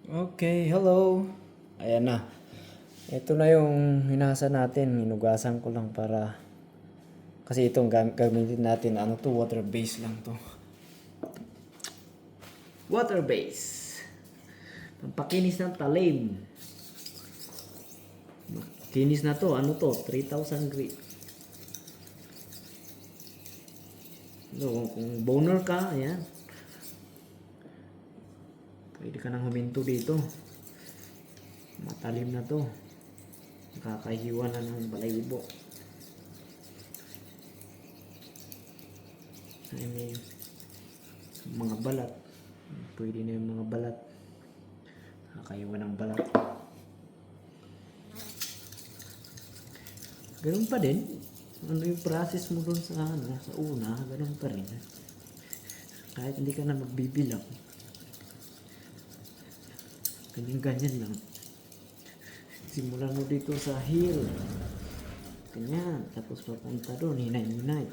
Okay, hello. Ayan na. Ito na yung hinasa natin. Hinugasan ko lang para... Kasi itong gamitin natin, ano to, water base lang to. Water base. Pampakinis ng talim. Kinis na to. Ano to? 3,000 grit. So, kung boner ka, ayan. Pwede ka nang huminto dito. Matalim na to. Nakakahiwa na ng balayibo. I mean, mga balat. Pwede na yung mga balat. Nakakahiwa ng balat. Ganun pa din. Ano yung process mo dun sa una, ganun pa rin. Kahit hindi ka na magbibilang. Ganyan lang. Simulan mo dito sa heel. Ganyan. Tapos papunta doon, hinay-hinay.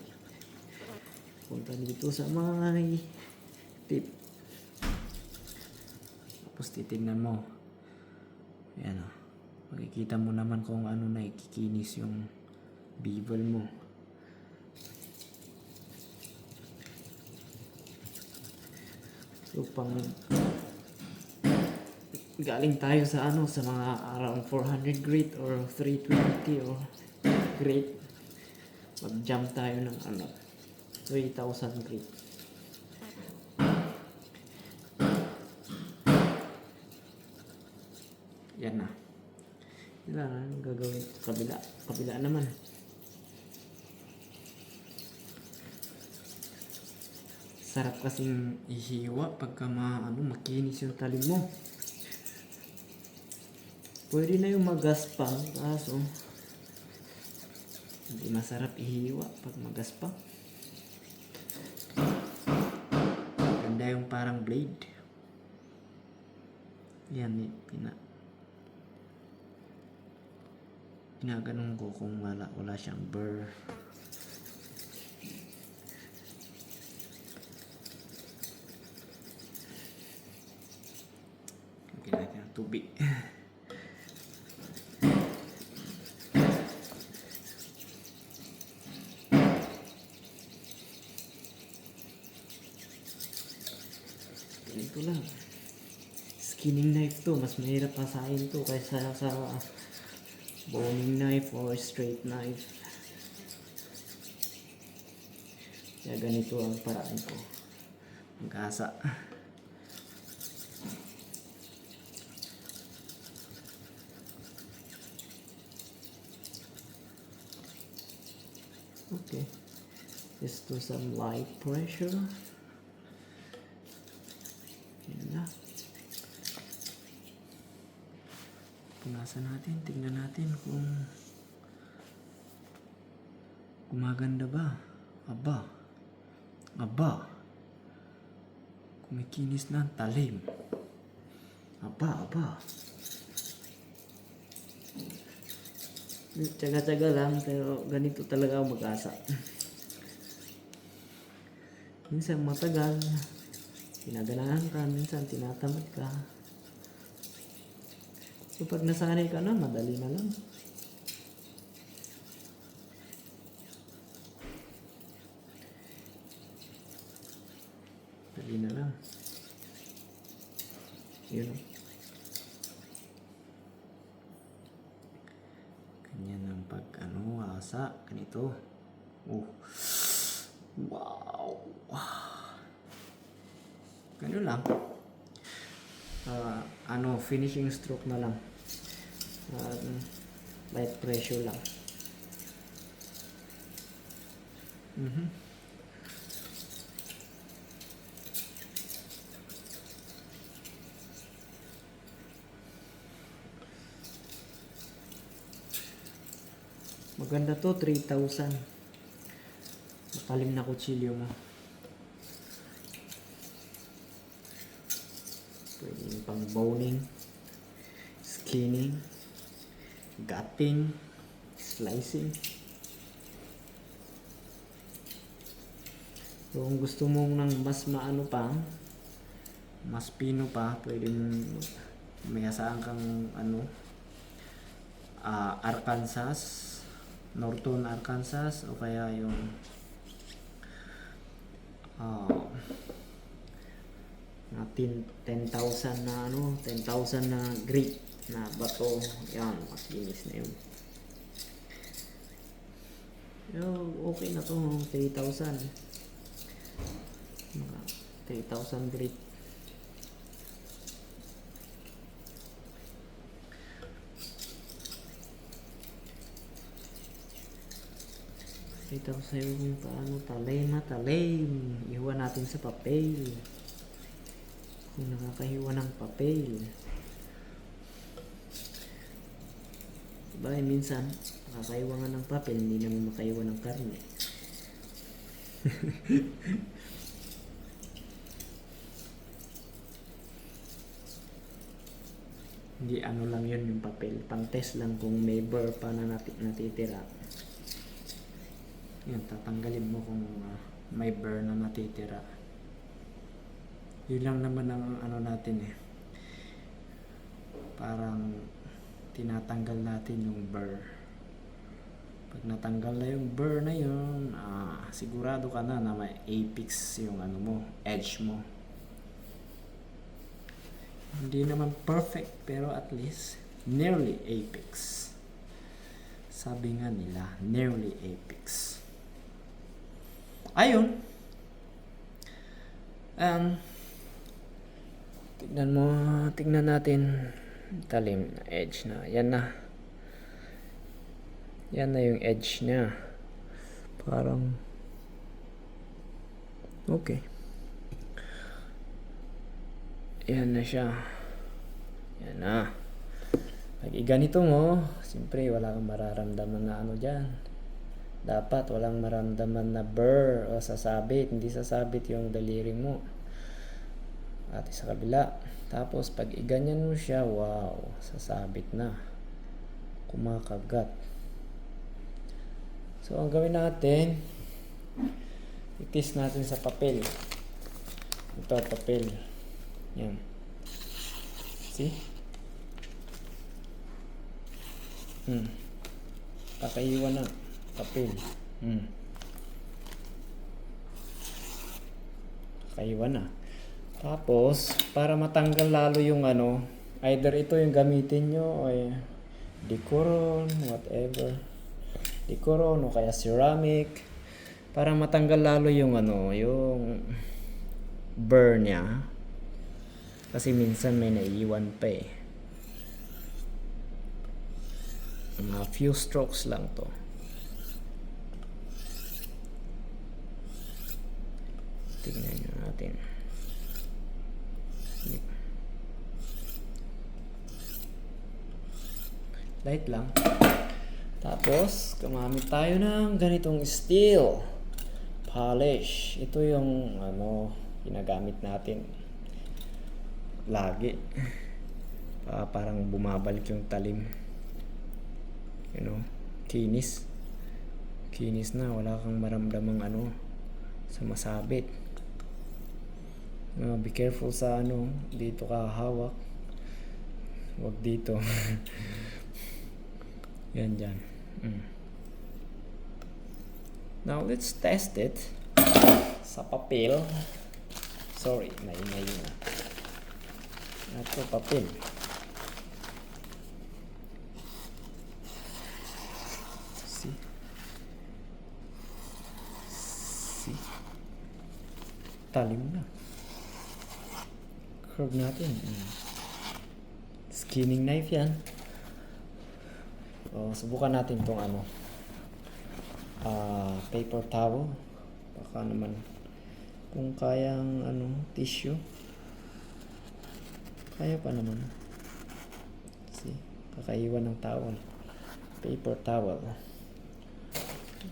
Punta dito sa may tip. Tapos titignan mo. Ayan o. Makikita mo naman kung ano na ikikinis yung bevel mo. So pang galing tayo sa sa mga around 400 grit or 320 or grit. Mag-jump tayo ng 3,000 grit. Yan na. Kailangan gagawin kabila naman. Sarap kasing ihiwa pagka makinis yung talim mo. Pwede na yung magaspang, kaso hindi masarap ihiwa pag magaspang. Ganda yung parang blade. Yan, ginaganon ko kung wala siyang burr. Lagyan natin ng tubig. Ito lang. Skinning knife to. Mas mahirap pasahin to kaysa sa boning knife or straight knife. Kaya ganito ang paraan ko. Magkasa. Okay. Just do some light pressure. Yan na. Punasan natin. Tingnan natin kung gumaganda ba. Aba. Kumikinis na ang talim. Aba. Tsaga-tsaga lang, pero ganito talaga ang mag-asa. Minsan matagal, pinaganahan ka, minsan tinatamad ka. So pag nasanay ka na, madali na lang. Madali na lang. Yun. Ganyan ang asa. Ganito. Oh. Wow. Ganun lang. Finishing stroke na lang. Light pressure lang. Maganda to, 3,000. Matalim na kutsilyo mo. Pwede yung pang boning, skinning, gutting, slicing. So, kung gusto mo ng mas mas pino pa, pwede mong may hasaan kang ano, Arkansas, Norton Arkansas, o kaya yung na 10,000 na ano, 10,000 na grit na bato. Yan, makinis na yun. Okay na to, 3,000. Mga 3,000 grit. Ito sa'yo kung paano talim. Ihiwa natin sa papel. Kung nakakahiwa ng papel. Diba, minsan nakakahiwa nga ng papel, hindi naman makahiwa ng karne. Hindi ano lang yun yung papel, pang test lang kung may burr pa na natitira. Yan, tatanggalin mo kung may burr na natitira. Yun lang naman ang ano natin eh. Parang tinatanggal natin yung burr. Pag natanggal na yung burr na yun, sigurado ka na may apex yung ano mo, edge mo. Hindi naman perfect, pero at least nearly apex. Sabi nga nila, nearly apex. Ayun. Tignan natin talim na edge na. Yan na. Yan na yung edge niya. Parang okay. Yan na siya. Yan na. Pag iganito mo, siyempre wala kang mararamdaman na ano dyan. Dapat walang maramdaman na burr o sasabit. Hindi sasabit yung daliri mo. At sa kabila. Tapos pag iganyan mo siya, wow, sasabit na. Kumakagat. So ang gawin natin, itis natin sa papel. Ito, papel. Yan. See? Kakaiwan na. Papel. Kakaiwan na. Tapos, para matanggal lalo yung ano, either ito yung gamitin nyo o Decoron, whatever. Decoron o kaya ceramic. Para matanggal lalo yung ano, yung burr niya. Kasi minsan may naiiwan pa eh. Mga few strokes lang to. Tingnan nyo natin. Light lang. Tapos, gumamit tayo ng ganitong steel polish. Ito yung ano, ginagamit natin lagi. Parang bumabalik yung talim. You know, kinis. Kinis na, wala kang maramdamang ano sa masabit. Be careful sa ano, dito ka hawak. Huwag dito. Yan dyan. Now let's test it sa papel. Sorry, naingay na. Ito papel. See? Talim na. Curve natin. Skinning knife yan. Subukan natin itong ano, paper towel. Baka naman kung kayang ano, tissue. Kaya pa naman. See, kakaiwan ng towel. Paper towel.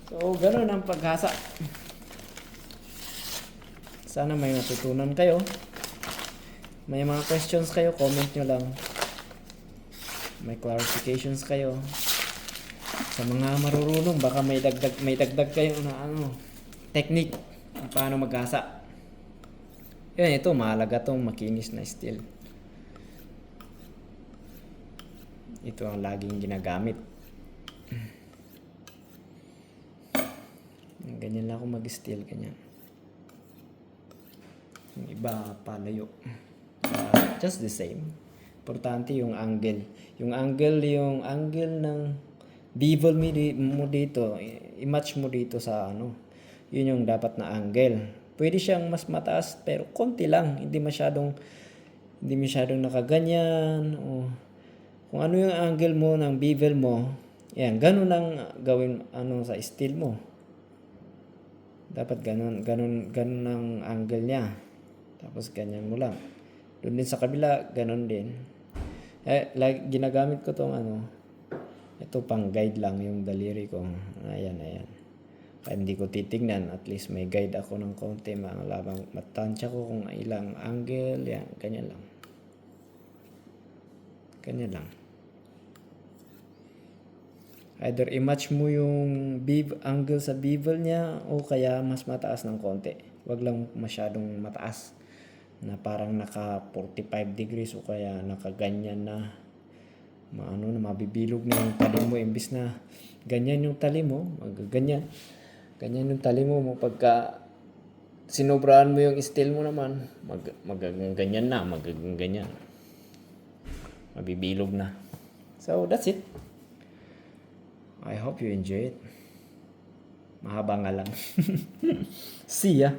So, ganun ang paghasa. Sana may natutunan kayo. May mga questions kayo, comment nyo lang. May clarifications kayo. Sa mga marurunong, baka may dagdag kayo na ano, technique kung paano maghasa. Yan, ito mahalaga tong makinis na steel. Ito ang laging ginagamit. Ganyan lang ako mag-steel, ganyan. Yung iba palayo. Just the same. Importante yung angle. Yung angle ng bevel mo dito, i-match mo dito sa ano. Yun yung dapat na angle. Pwede siyang mas mataas pero konti lang, hindi masyadong nakaganyan o kung ano yung angle mo ng bevel mo. Yan, ganun ang gawin ano sa steel mo. Dapat ganun ang angle niya. Tapos ganyan mo lang. Doon din sa kabila, ganun din. Like ginagamit ko tong ano. Ito pang guide lang yung daliri ko. Ayan. Kaya hindi ko titignan. At least may guide ako ng konti. Matansya ko kung ilang angle. Yan, ganyan lang. Ganyan lang. Either i-match mo yung angle sa bevel niya o kaya mas mataas ng konti. Wag lang masyadong mataas na parang naka 45 degrees o kaya nakaganyan na mabibilog na yung talim mo imbis na ganyan yung talim mo, ganyan yung talim mo pagka sinobrahan mo yung steel mo naman magaganyan na, magaganyan mabibilog na. So that's it. I hope you enjoy it. Mahaba nga lang. See ya.